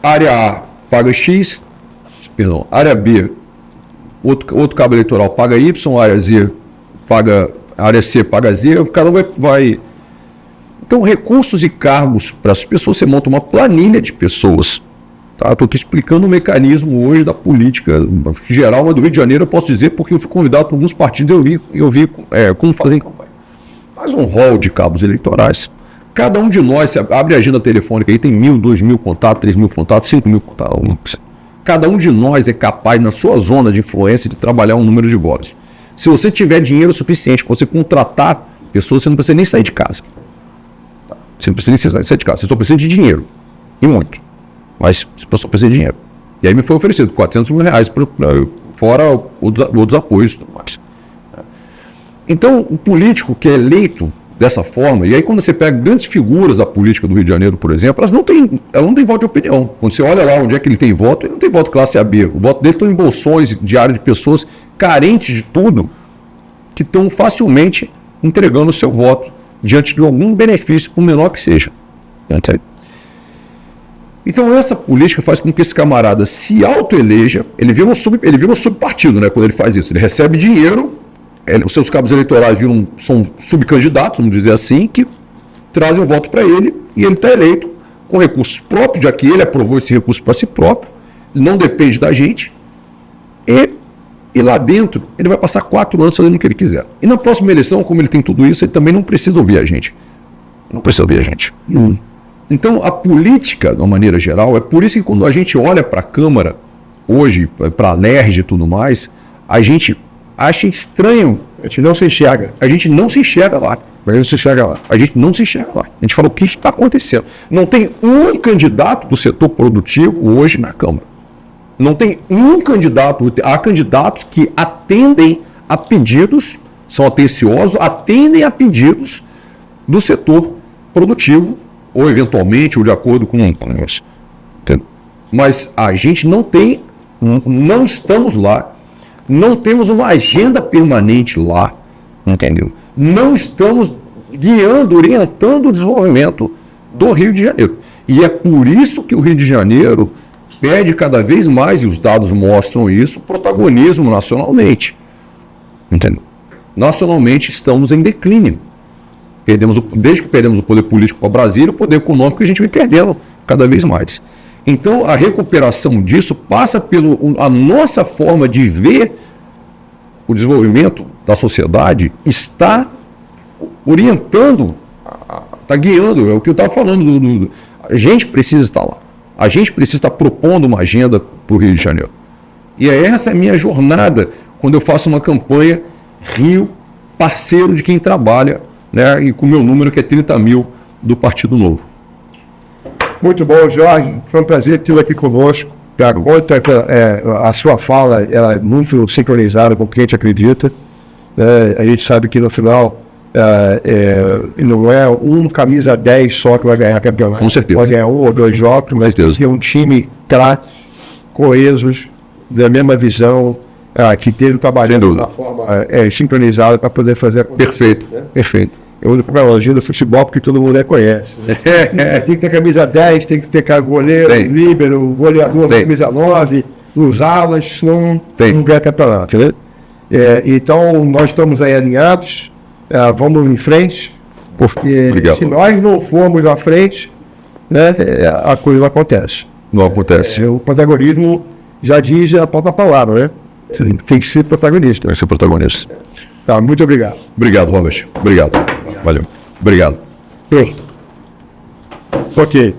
Speaker 2: área A, paga X, área B, outro cabo eleitoral paga Y, área C paga Z, cada um vai... Então, recursos e cargos para as pessoas, você monta uma planilha de pessoas. Tá? Estou aqui explicando o mecanismo hoje da política geral, mas do Rio de Janeiro eu posso dizer porque eu fui convidado por alguns partidos e eu vi como fazem campanha. Faz um rol de cabos eleitorais. Cada um de nós, você abre a agenda telefônica aí, tem 1.000, 2.000 contatos, 3.000 contatos, 5.000 contatos. Cada um de nós é capaz, na sua zona de influência, de trabalhar um número de votos. Se você tiver dinheiro suficiente para você contratar pessoas, você não precisa nem sair de casa. Você não precisa nem sair de casa, você só precisa de dinheiro. E muito. Mas você só precisa de dinheiro. E aí me foi oferecido R$400 mil, fora outros apoios e tudo mais. Então, o político que é eleito dessa forma, e aí quando você pega grandes figuras da política do Rio de Janeiro, por exemplo, elas não têm voto de opinião. Quando você olha lá onde é que ele tem voto, ele não tem voto classe AB. O voto dele está em bolsões diários de pessoas carentes de tudo, que estão facilmente entregando o seu voto diante de algum benefício, por menor que seja. Entende? Então essa política faz com que esse camarada se autoeleja, ele vira um subpartido, né, quando ele faz isso. Ele recebe dinheiro, os seus cabos eleitorais são subcandidatos, vamos dizer assim, que trazem o voto para ele, e ele está eleito com recursos próprios, já que ele aprovou esse recurso para si próprio, não depende da gente, e lá dentro ele vai passar 4 anos fazendo o que ele quiser. E na próxima eleição, como ele tem tudo isso, ele também não precisa ouvir a gente. Não precisa ouvir a gente. Então, a política, de uma maneira geral, é por isso que quando a gente olha para a Câmara, hoje, para a LERJ e tudo mais, a gente acha estranho. A gente não se enxerga. A gente não se enxerga lá. A gente não se enxerga lá. A gente fala, o que está acontecendo? Não tem um candidato do setor produtivo hoje na Câmara. Não tem um candidato. Há candidatos que atendem a pedidos, são atenciosos, atendem a pedidos do setor produtivo, ou eventualmente, ou de acordo com um negócio. Mas a gente não estamos lá, não temos uma agenda permanente lá, entendeu? Não estamos guiando, orientando o desenvolvimento do Rio de Janeiro. E é por isso que o Rio de Janeiro perde cada vez mais, e os dados mostram isso, protagonismo nacionalmente. Entendeu? Nacionalmente estamos em declínio. Desde que perdemos o poder político para Brasília, o poder econômico a gente vem perdendo cada vez mais. Então, a recuperação disso passa pela nossa forma de ver o desenvolvimento da sociedade, está orientando, está guiando, é o que eu estava falando. A gente precisa estar lá. A gente precisa estar propondo uma agenda para o Rio de Janeiro. E essa é a minha jornada quando eu faço uma campanha Rio, parceiro de quem trabalha, né, e com o meu número que é 30 mil do Partido Novo.
Speaker 1: Muito bom, Jorge. Foi um prazer tê-lo aqui conosco. A sua fala ela é muito sincronizada com o que a gente acredita. A gente sabe que no final não é um camisa 10 só que vai ganhar campeonato.
Speaker 2: Com certeza.
Speaker 1: Pode ganhar 1 ou 2 jogos, mas tem que ter um time coesos, da mesma visão, que esteja trabalhando de uma forma sincronizada para poder fazer.
Speaker 2: Perfeito, né? Perfeito.
Speaker 1: Eu uso a analogia do futebol porque todo mundo conhece. Tem que ter camisa 10, tem que ter goleiro, líbero, goleador, camisa 9, os alas, não ganha campeonato. Né? Então, nós estamos aí alinhados, vamos em frente, porque se nós não formos à frente, né, a coisa não acontece.
Speaker 2: Não acontece.
Speaker 1: O protagonismo já diz a própria palavra, né?
Speaker 3: Sim.
Speaker 1: Tem que ser protagonista.
Speaker 2: Vai ser protagonista.
Speaker 1: Tá, muito obrigado.
Speaker 2: Obrigado, Robert. Obrigado. Valeu. Obrigado.
Speaker 1: Pronto. Ok.